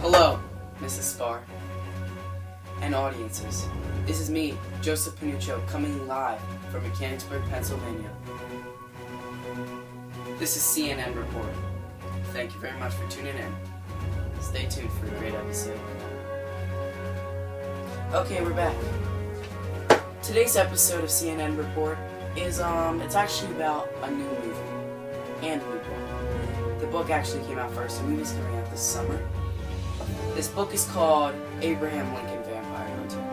Hello, Mrs. Spar and audiences. This is me, Joseph Panuccio, coming live from Mechanicsburg, Pennsylvania. This is CNN Report. Thank you very much for tuning in. Stay tuned for a great episode. Okay, we're back. Today's episode of CNN Report is, it's actually about a new movie and a new book. The book actually came out first. The movie's coming out this summer. This book is called Abraham Lincoln Vampire Hunter.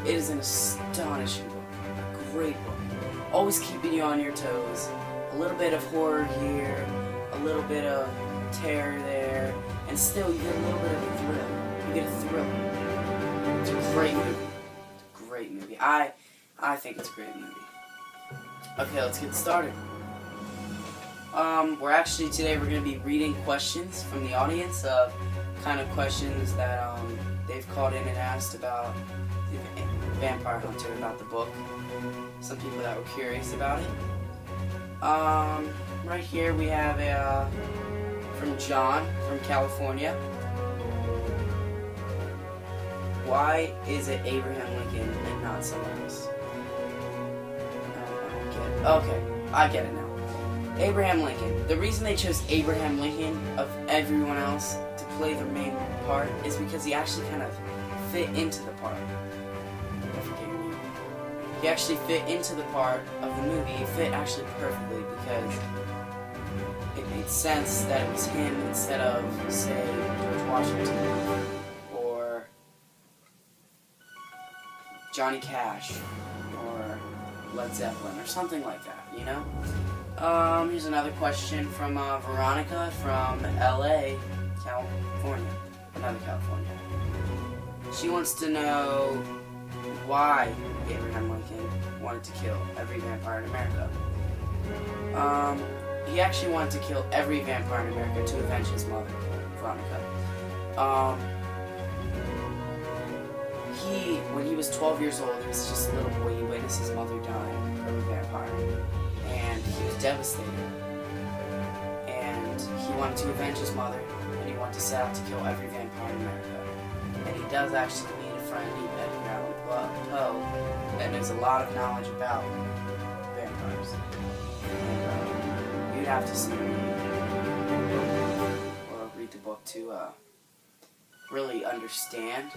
It is an astonishing book, a great book, always keeping you on your toes. A little bit of horror here, a little bit of terror there, and still you get a little bit of a thrill. You get a thrill. It's a great movie. It's a great movie. I think it's a great movie. Okay, let's get started. Today we're going to be reading questions from the audience of kind of questions that they've called in and asked about the Vampire Hunter, about the book. Some people that were curious about it. Right here we have from John from California. Why is it Abraham Lincoln and not someone else? Okay, I get it now. Abraham Lincoln. The reason they chose Abraham Lincoln of everyone else to play the main part is because he actually kind of fit into the part. I forget your name. He actually fit into the part of the movie. He fit actually perfectly because it made sense that it was him instead of, say, George Washington or Johnny Cash or Led Zeppelin or something like that, you know? Here's another question from Veronica from LA, California. Another California. She wants to know why Abraham Lincoln wanted to kill every vampire in America. He actually wanted to kill every vampire in America to avenge his mother, Veronica. When he was 12 years old, he was just a little boy, he witnessed his mother dying of a vampire. And he was devastated. And he wanted to avenge his mother, and he wanted to set out to kill every vampire in America. And he does actually meet a friend named Edgar Allan Poe that knows a lot of knowledge about vampires. And you'd have to see the movie or read the book to really understand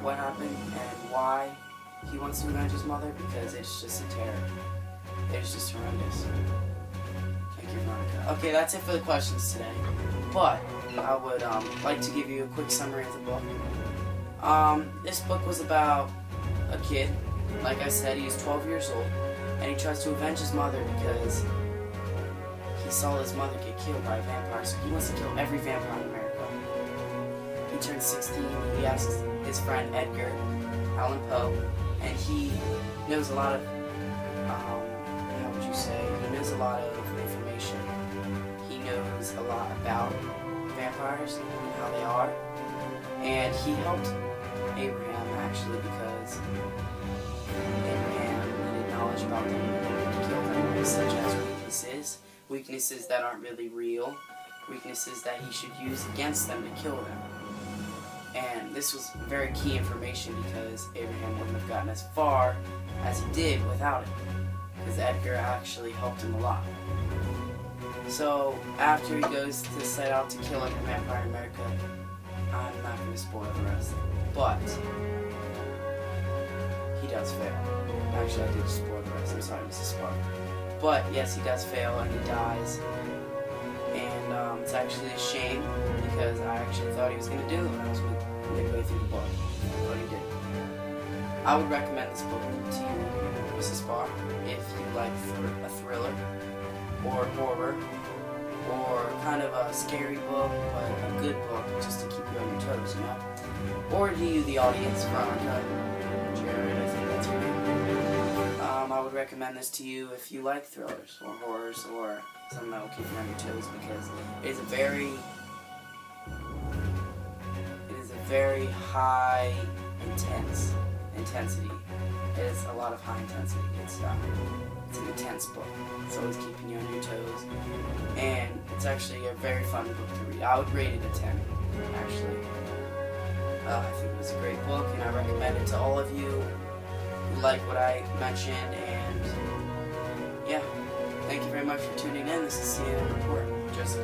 what happened and why he wants to avenge his mother, because it's just a terror. It's just horrendous. Thank you, Veronica. Okay, that's it for the questions today. But I would like to give you a quick summary of the book. This book was about a kid. Like I said, he was 12 years old, and he tries to avenge his mother because he saw his mother get killed by a vampire, so he wants to kill every vampire in America. He turned 16, he asks his friend Edgar Allan Poe, and he knows a lot of, he knows a lot of information. He knows a lot about vampires and how they are, and he helped Abraham actually because Abraham needed knowledge about them to kill them, such as weaknesses that aren't really real, weaknesses that he should use against them to kill them. And this was very key information because Abraham wouldn't have gotten as far as he did without it, because Edgar actually helped him a lot. So after he goes to set out to kill every vampire in America, I'm not going to spoil the rest, but he does fail. Actually, I did spoil the rest. I'm sorry, Mrs. Spark. But yes, he does fail and he dies. And it's actually a shame because I actually thought he was going to do it when I was midway through the book, but he didn't. I would recommend this book to you, Mrs. Barr, if you like a thriller or horror or kind of a scary book, but a good book just to keep you on your toes, you know? Or to you, the audience, Veronica, Jared, I think that's your name. I would recommend this to you if you like thrillers or horrors or something that will keep you on your toes, because it is a very high intensity It is a lot of high intensity. It's an intense book. It's always keeping you on your toes. And it's actually a very fun book to read. I would rate it a 10, actually. I think it was a great book, and I recommend it to all of you who like what I mentioned. And yeah, thank you very much for tuning in. This is CNN Report. Just